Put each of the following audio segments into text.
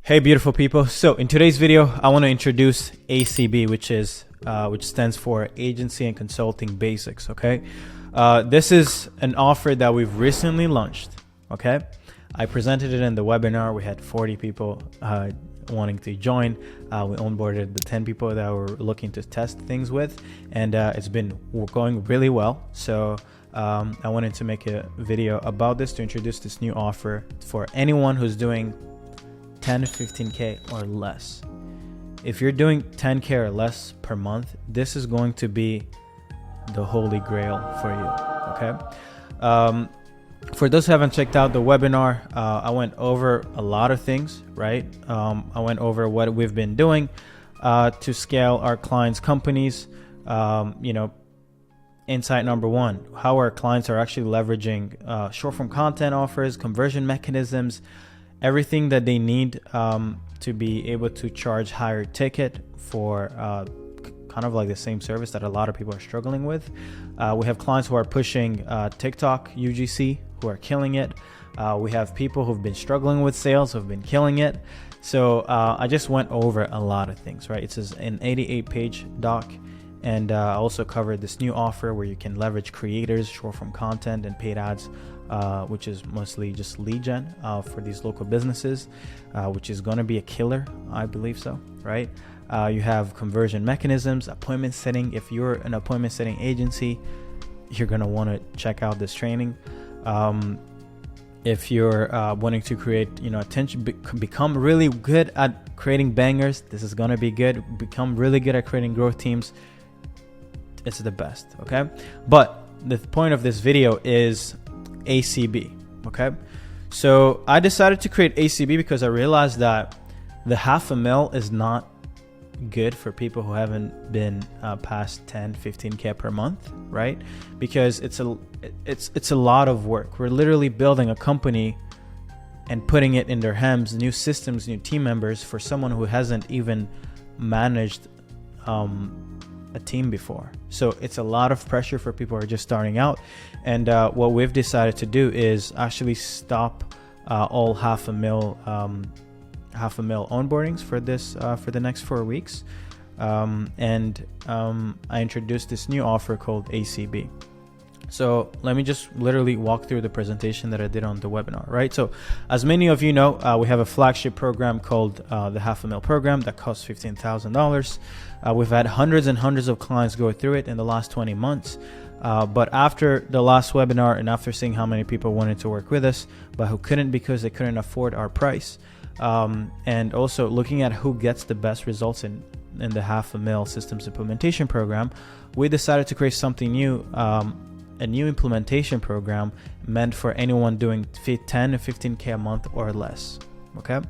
Hey beautiful people. So in today's video, I want to introduce ACB, which stands for Agency and Consulting Basics. Okay. This is an offer that we've recently launched. Okay. I presented it in the webinar. We had 40 people wanting to join. We onboarded the 10 people that we're looking to test things with, and it's been going really well. So I wanted to make a video about this to introduce this new offer for anyone who's doing 10 to 15K or less. If you're doing 10K or less per month, this is going to be the holy grail for you. Okay. For those who haven't checked out the webinar, I went over a lot of things, right? I went over what we've been doing to scale our clients' companies. Insight number one, how our clients are actually leveraging short form content offers, conversion mechanisms, everything that they need to be able to charge higher ticket for kind of like the same service that a lot of people are struggling with. We have clients who are pushing TikTok, UGC, who are killing it. We have people who've been struggling with sales, who've been killing it. So I just went over a lot of things, right? It's an 88-page doc. And I also covered this new offer where you can leverage creators, short form content, and paid ads, which is mostly just lead gen for these local businesses, which is going to be a killer. I believe so, right? You have conversion mechanisms, appointment setting. If you're an appointment setting agency, you're going to want to check out this training. If you're wanting to create, attention, become really good at creating bangers, this is going to be good. Become really good at creating growth teams. It's the best. Okay. But the point of this video is ACB. Okay. So I decided to create ACB because I realized that the $500,000 is not good for people who haven't been past 10, 15K per month, right? Because it's a lot of work. We're literally building a company and putting it in their hands, new systems, new team members for someone who hasn't even managed a team before. So it's a lot of pressure for people who are just starting out. And what we've decided to do is actually stop all $500,000 onboardings for this for the next 4 weeks. I introduced this new offer called ACB. So let me just literally walk through the presentation that I did on the webinar, right? So as many of you know, we have a flagship program called the $500,000 program that costs $15,000. We've had hundreds and hundreds of clients go through it in the last 20 months. But after the last webinar and after seeing how many people wanted to work with us, but who couldn't because they couldn't afford our price, and also looking at who gets the best results in the $500,000 systems implementation program, we decided to create something new, a new implementation program meant for anyone doing 10 to 15K a month or less. Okay.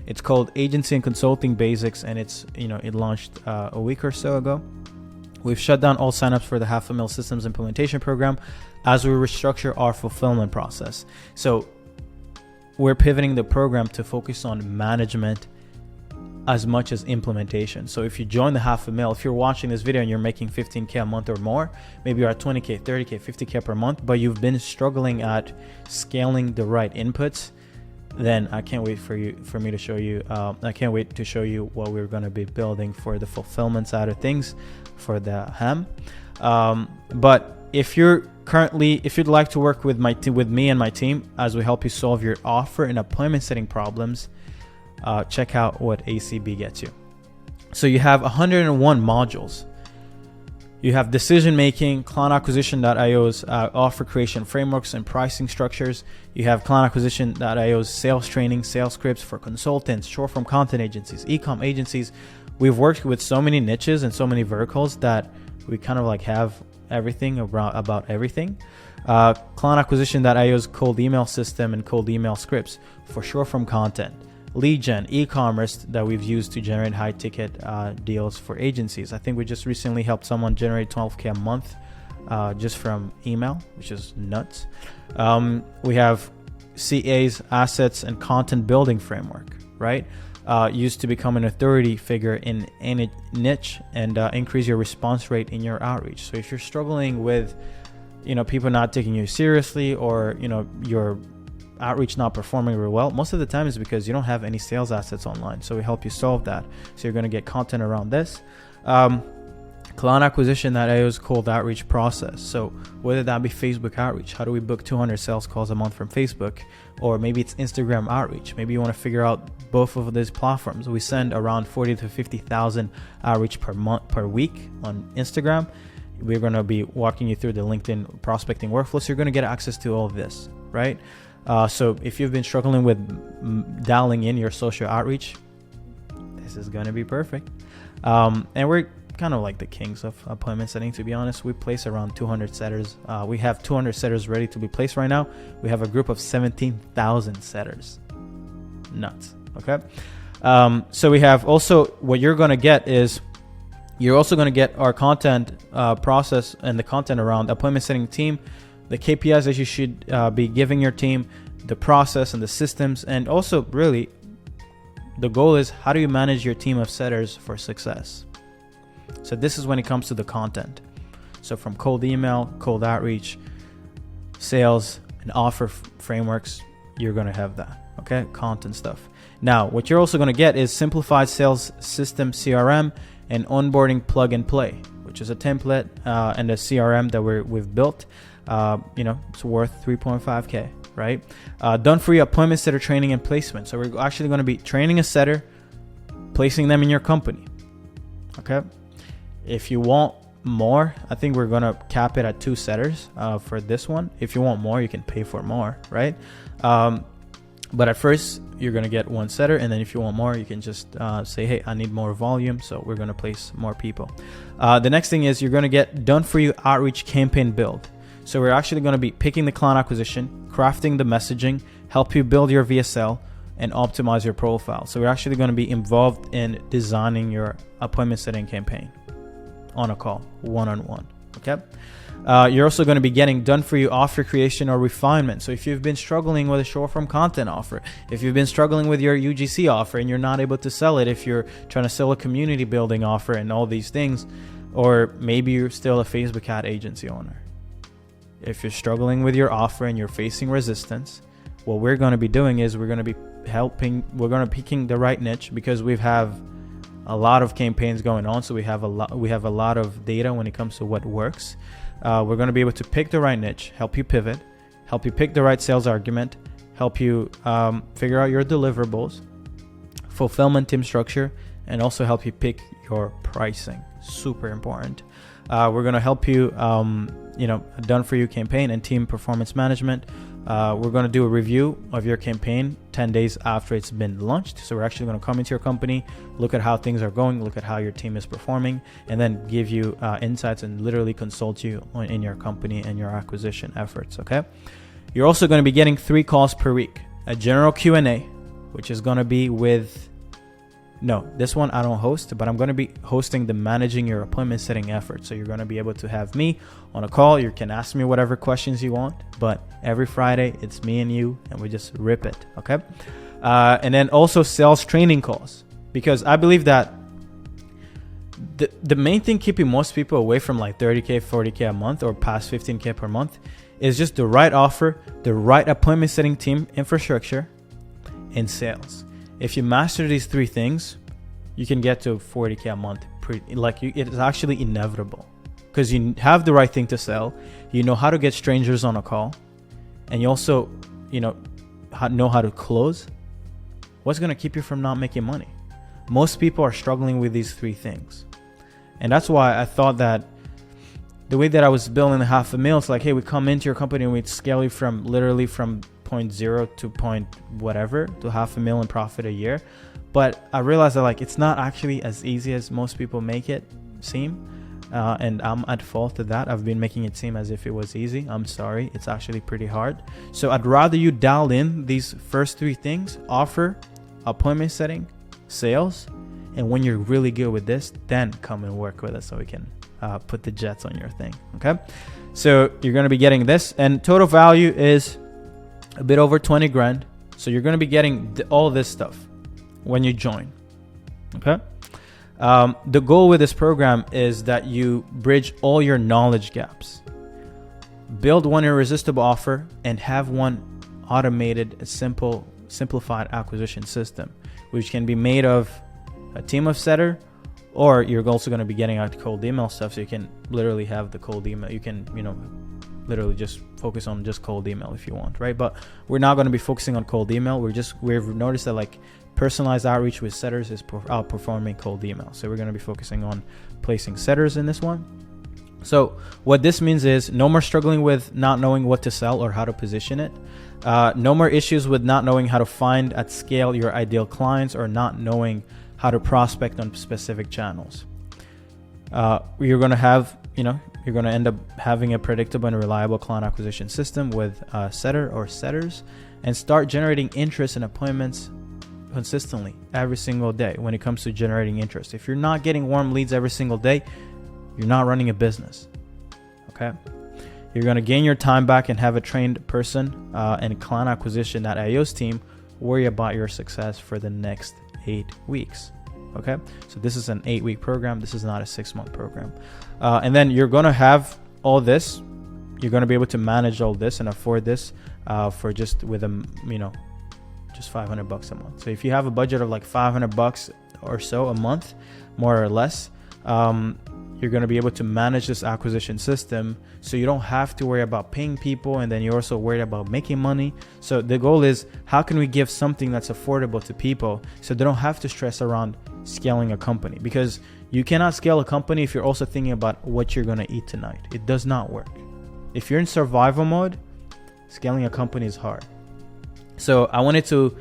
It's called Agency and Consulting Basics, and it launched a week or so ago. We've shut down all signups for the $500,000 systems implementation program as we restructure our fulfillment process. So we're pivoting the program to focus on management as much as implementation. So if you join the $500,000, if you're watching this video and you're making 15K a month or more, maybe you're at 20K, 30K, 50K per month, but you've been struggling at scaling the right inputs, then I can't wait for me to show you. I can't wait to show you what we're going to be building for the fulfillment side of things for the HAM. But if you'd like to work with me and my team as we help you solve your offer and appointment setting problems, check out what ACB gets you. So you have 101 modules. You have decision making, client acquisition.io's offer creation frameworks and pricing structures. You have client acquisition.io's sales training, sales scripts for consultants, short form content agencies, e-com agencies. We've worked with so many niches and so many verticals that we kind of like have everything about everything. Client acquisition.io's cold email system and cold email scripts for short form content. Lead gen, e-commerce that we've used to generate high ticket deals for agencies. I think we just recently helped someone generate 12K a month just from email, which is nuts. We have CA's assets and content building framework, right? Used to become an authority figure in any niche and increase your response rate in your outreach. So if you're struggling with, people not taking you seriously, or, you're outreach not performing very well, most of the time is because you don't have any sales assets online. So we help you solve that. So you're going to get content around this. Client acquisition, that is cold outreach process. So whether that be Facebook outreach, how do we book 200 sales calls a month from Facebook? Or maybe it's Instagram outreach. Maybe you want to figure out both of these platforms. We send around 40 to 50,000 outreach per week on Instagram. We're going to be walking you through the LinkedIn prospecting workflow. So you're going to get access to all of this, right? So if you've been struggling with dialing in your social outreach, this is going to be perfect. And we're kind of like the kings of appointment setting, to be honest. We place around 200 setters. We have 200 setters ready to be placed right now. We have a group of 17,000 setters. Nuts. Okay. So we have also, what you're going to get is, you're also going to get our content process and the content around appointment setting team, the KPIs that you should be giving your team, the process and the systems, and also really the goal is, how do you manage your team of setters for success? So this is when it comes to the content. So from cold email, cold outreach, sales, and offer frameworks, you're going to have that. Okay, content stuff. Now, what you're also going to get is simplified sales system CRM and onboarding plug and play, which is a template and a CRM that we've built. It's worth 3.5K, right? Done for you appointment setter training and placement. So we're actually going to be training a setter, placing them in your company. Okay. If you want more, I think we're going to cap it at 2 setters for this one. If you want more, you can pay for more, right? But at first, you're going to get 1 setter. And then if you want more, you can just say, hey, I need more volume. So we're going to place more people. The next thing is, you're going to get done for you outreach campaign build. So we're actually going to be picking the client acquisition, crafting the messaging, help you build your VSL, and optimize your profile. So we're actually going to be involved in designing your appointment setting campaign on a call, one-on-one. Okay. You're also going to be getting done for you offer creation or refinement. So if you've been struggling with a short form content offer, if you've been struggling with your UGC offer and you're not able to sell it, if you're trying to sell a community building offer and all these things, or maybe you're still a Facebook ad agency owner. If you're struggling with your offer and you're facing resistance, what we're going to be doing is we're going to be picking the right niche, because we have a lot of campaigns going on. So we have a lot of data when it comes to what works. We're going to be able to pick the right niche, help you pivot, help you pick the right sales argument, help you figure out your deliverables, fulfillment team structure, and also help you pick your pricing. Super important. We're going to help you, done for you campaign and team performance management. We're going to do a review of your campaign 10 days after it's been launched. So we're actually going to come into your company, look at how things are going, look at how your team is performing, and then give you insights and literally consult you in your company and your acquisition efforts. Okay. You're also going to be getting 3 calls per week, a general Q&A, which is going to be with, no, this one I don't host, but I'm going to be hosting the managing your appointment setting effort. So you're going to be able to have me on a call. You can ask me whatever questions you want, but every Friday it's me and you, and we just rip it. Okay. And then also sales training calls, because I believe that the main thing keeping most people away from like 30K, 40K a month or past 15K per month is just the right offer, the right appointment setting team infrastructure, and sales. If you master these 3 things, you can get to 40K a month. It is actually inevitable, because you have the right thing to sell. You know how to get strangers on a call, and you also, know how to close. What's going to keep you from not making money? Most people are struggling with these 3 things. And that's why I thought that the way that I was building the $500,000, it's like, hey, we come into your company and we scale you from 0 to point whatever to $500,000 profit a year. But I realized that it's not actually as easy as most people make it seem. And I'm at fault of that. I've been making it seem as if it was easy. I'm sorry. It's actually pretty hard. So I'd rather you dial in these first 3 things: offer, appointment setting, sales. And when you're really good with this, then come and work with us so we can put the jets on your thing. Okay. So you're going to be getting this, and total value is a bit over 20 grand. So you're going to be getting all this stuff when you join. Okay. The goal with this program is that you bridge all your knowledge gaps, build one irresistible offer, and have one automated, simplified acquisition system, which can be made of a team of setter, or you're also going to be getting out cold email stuff. So you can literally have the cold email. You can, literally just focus on just cold email if you want, right? But we're not going to be focusing on cold email. We've noticed that like personalized outreach with setters is outperforming cold email. So we're going to be focusing on placing setters in this one. So what this means is no more struggling with not knowing what to sell or how to position it. No more issues with not knowing how to find at scale your ideal clients or not knowing how to prospect on specific channels. You're going to have, you're going to end up having a predictable and reliable client acquisition system with a setter or setters, and start generating interest and appointments consistently every single day. When it comes to generating interest, if you're not getting warm leads every single day, you're not running a business. Okay. You're going to gain your time back and have a trained person and client acquisition at AO's team worry about your success for the next 8 weeks. Okay. So this is an 8-week program. This is not a 6-month program. And then you're going to have all this. You're going to be able to manage all this and afford this for just with just $500 a month. So if you have a budget of like $500 or so a month, more or less, you're going to be able to manage this acquisition system, so you don't have to worry about paying people, and then you're also worried about making money. So the goal is, how can we give something that's affordable to people so they don't have to stress around scaling a company? Because you cannot scale a company if you're also thinking about what you're going to eat tonight. It does not work. If you're in survival mode, scaling a company is hard. So I wanted to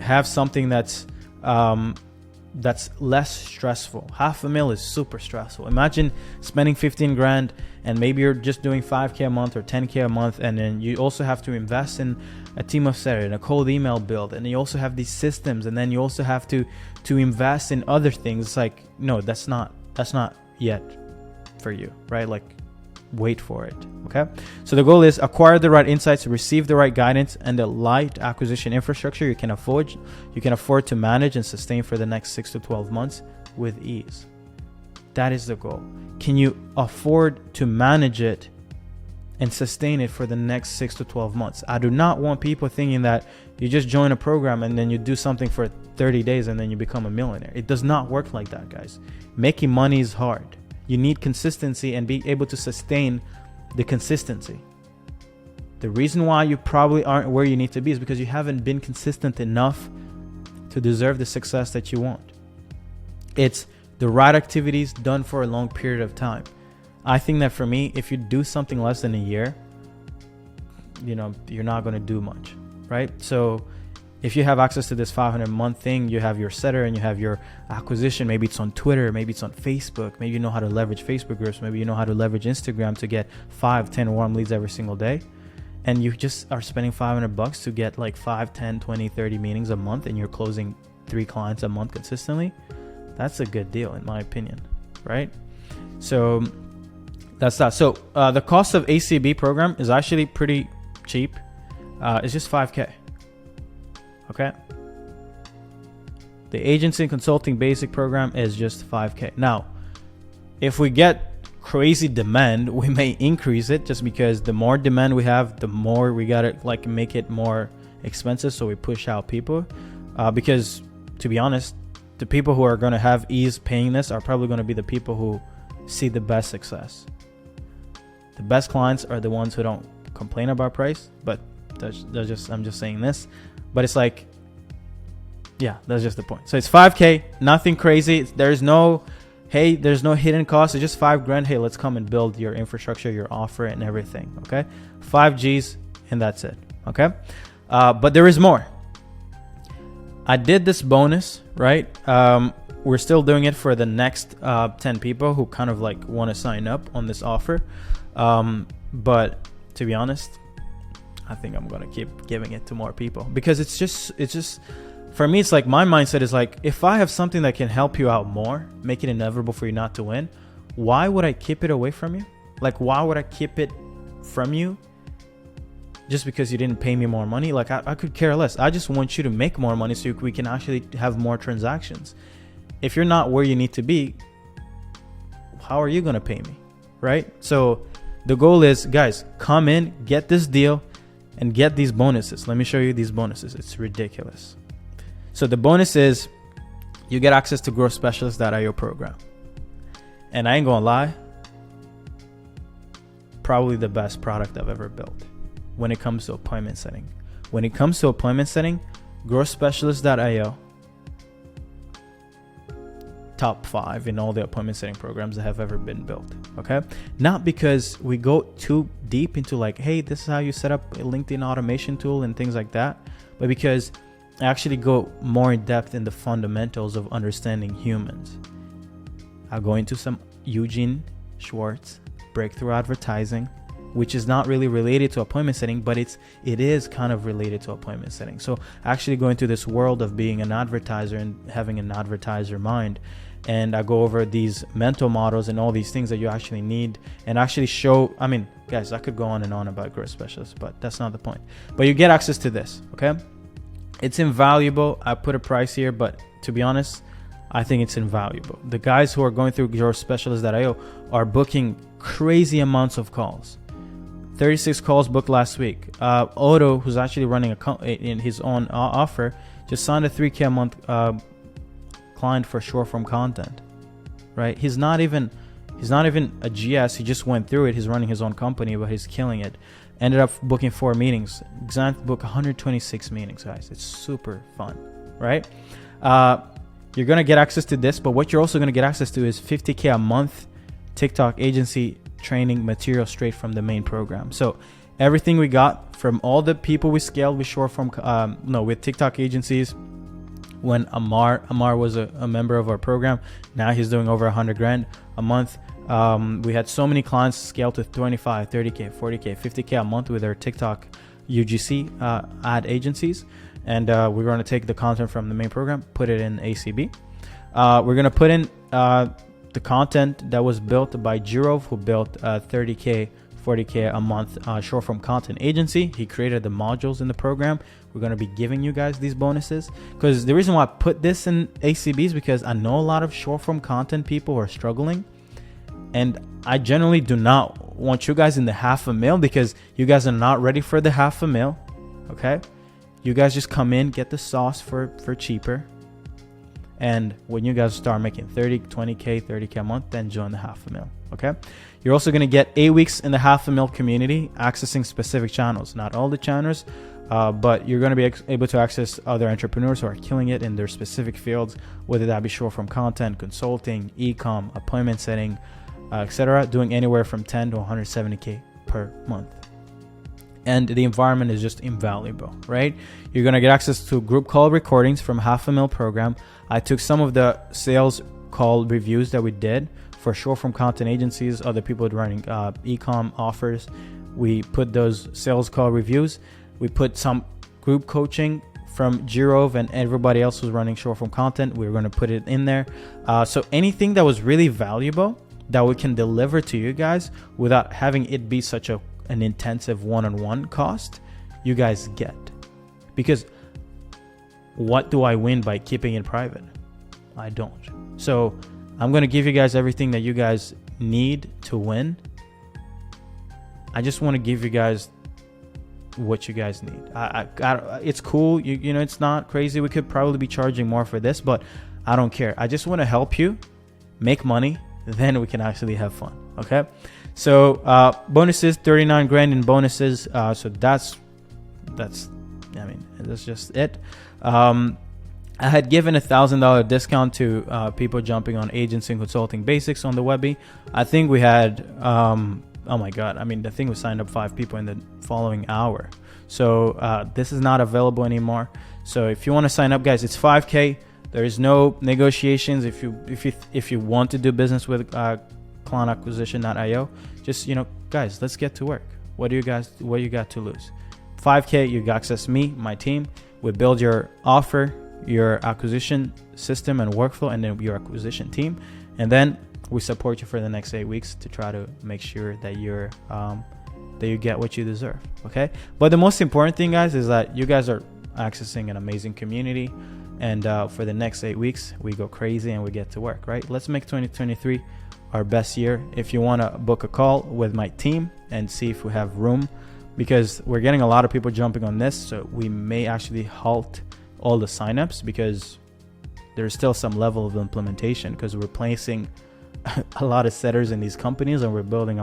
have something that's less stressful. $500,000 is super stressful. Imagine spending 15 grand and maybe you're just doing 5K a month or 10K a month, and then you also have to invest in a team of setters and a cold email build, and you also have these systems, and then you also have to invest in other things. It's like, no, that's not yet for you, right? Like, wait for it. Okay. So the goal is acquire the right insights, receive the right guidance, and the light acquisition infrastructure you can afford to manage and sustain for the next 6 to 12 months with ease. That is the goal. Can you afford to manage it and sustain it for the next 6 to 12 months? I do not want people thinking that you just join a program and then you do something for 30 days and then you become a millionaire. It does not work like that, guys. Making money is hard. You need consistency and be able to sustain the consistency. The reason why you probably aren't where you need to be is because you haven't been consistent enough to deserve the success that you want. It's the right activities done for a long period of time. I think that for me, if you do something less than a year, you're not going to do much, right? So if you have access to this 500 month thing, you have your setter and you have your acquisition. Maybe it's on Twitter, maybe it's on Facebook. Maybe you know how to leverage Facebook groups. Maybe you know how to leverage Instagram to get 5, 10 warm leads every single day. And you just are spending $500 to get like 5, 10, 20, 30 meetings a month, and you're closing 3 clients a month consistently. That's a good deal in my opinion, right? So that's that. So the cost of ACB program is actually pretty cheap. It's just $5K. Okay. The agency and consulting basic program is just $5K. Now, if we get crazy demand, we may increase it, just because the more demand we have, the more we gotta like make it more expensive. So we push out people because, to be honest, the people who are going to have ease paying this are probably going to be the people who see the best success. The best clients are the ones who don't complain about price, but I'm just saying this. But it's like, yeah, that's just the point. So it's $5K, nothing crazy. There's no hidden cost. It's just $5,000. Hey, let's come and build your infrastructure, your offer, and everything. Okay, 5 G's, and that's it. Okay, but there is more. I did this bonus, right? We're still doing it for the next 10 people who kind of like want to sign up on this offer. But to be honest, I think I'm going to keep giving it to more people, because it's just, for me, it's like my mindset is like, if I have something that can help you out more, make it inevitable for you not to win, why would I keep it away from you? Like, why would I keep it from you just because you didn't pay me more money? Like, I could care less. I just want you to make more money so we can actually have more transactions. If you're not where you need to be, how are you going to pay me? Right? So the goal is, guys, come in, get this deal, and get these bonuses. Let me show you these bonuses. It's ridiculous. So the bonus is you get access to growthspecialist.io program. And I ain't gonna lie, probably the best product I've ever built when it comes to appointment setting. When it comes to appointment setting, growthspecialist.io, top 5 in all the appointment setting programs that have ever been built. Okay, not because we go too deep into like, hey, this is how you set up a LinkedIn automation tool and things like that, but because I actually go more in depth in the fundamentals of understanding humans. I'll go into some Eugene Schwartz breakthrough advertising, which is not really related to appointment setting, but it is kind of related to appointment setting. So actually go into this world of being an advertiser and having an advertiser mind. And I go over these mental models and all these things that you actually need, and actually show, I mean, guys, I could go on and on about growth specialists, but that's not the point. But you get access to this, okay? It's invaluable. I put a price here, but to be honest, I think it's invaluable. The guys who are going through growthspecialist.io are booking crazy amounts of calls. 36 calls booked last week. Otto, who's actually running in his own offer, just signed a 3K a month client for short form content, right? He's not even a GS. He just went through it. He's running his own company, but he's killing it. Ended up booking 4 meetings. Example, book 126 meetings, guys. It's super fun, right? You're going to get access to this, but what you're also going to get access to is 50K a month TikTok agency training material straight from the main program. So everything we got from all the people we scaled with short form, with TikTok agencies, when Amar was a member of our program, now he's doing over 100 grand a month. We had so many clients scale to 25, 30K, 40K, 50K a month with our TikTok UGC ad agencies. And we're going to take the content from the main program, put it in ACB. We're going to put in the content that was built by Jirov, who built 30K, 40K a month short form content agency. He created the modules in the program. We're going to be giving you guys these bonuses, because the reason why I put this in ACB is because I know a lot of short form content people who are struggling, and I generally do not want you guys in the $500,000 because you guys are not ready for the $500,000. Okay, you guys just come in, get the sauce for cheaper, and when you guys start making 30, 20K, 30K a month, then join the $500,000. Okay, you're also going to get 8 weeks in the $500,000 community, accessing specific channels, not all the channels, but you're going to be able to access other entrepreneurs who are killing it in their specific fields, whether that be short form content, consulting, e-com, appointment setting, etc., doing anywhere from 10 to 170K per month. And the environment is just invaluable, right? You're going to get access to group call recordings from $500,000 program. I took some of the sales call reviews that we did for short form content agencies, other people running e-com offers. We put those sales call reviews. We put some group coaching from Jirov and everybody else who's running short form content. We're going to put it in there. So anything that was really valuable that we can deliver to you guys without having it be such an intensive one-on-one cost, you guys get. Because what do I win by keeping it private? I don't. So I'm going to give you guys everything that you guys need to win. I just want to give you guys what you guys need. It's cool. You know, it's not crazy. We could probably be charging more for this, but I don't care. I just want to help you make money. Then we can actually have fun. Okay. So bonuses, 39 grand in bonuses. So that's just it. I had given $1,000 discount to people jumping on agency and consulting basics on the Webby. I think we had, oh my God. I mean, the thing we signed up 5 people in the following hour. So this is not available anymore. So if you want to sign up, guys, it's $5K. There is no negotiations. If you want to do business with clientacquisition.io, just, guys, let's get to work. What do you got to lose? $5K, you access me, my team. We build your offer, your acquisition system and workflow, and then your acquisition team. And then we support you for the next 8 weeks to try to make sure that that you get what you deserve. Okay. But the most important thing, guys, is that you guys are accessing an amazing community. And for the next 8 weeks, we go crazy and we get to work, right? Let's make 2023 our best year. If you want to book a call with my team and see if we have room, because we're getting a lot of people jumping on this. So we may actually halt all the signups because there's still some level of implementation, because we're placing a lot of setters in these companies, and we're having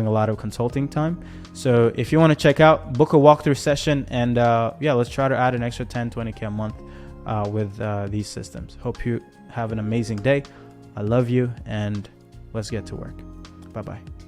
a lot of consulting time. So if you want to check out, book a walkthrough session, and let's try to add an extra 10-20K a month with these systems. Hope you have an amazing day. I love you, and let's get to work. Bye-bye.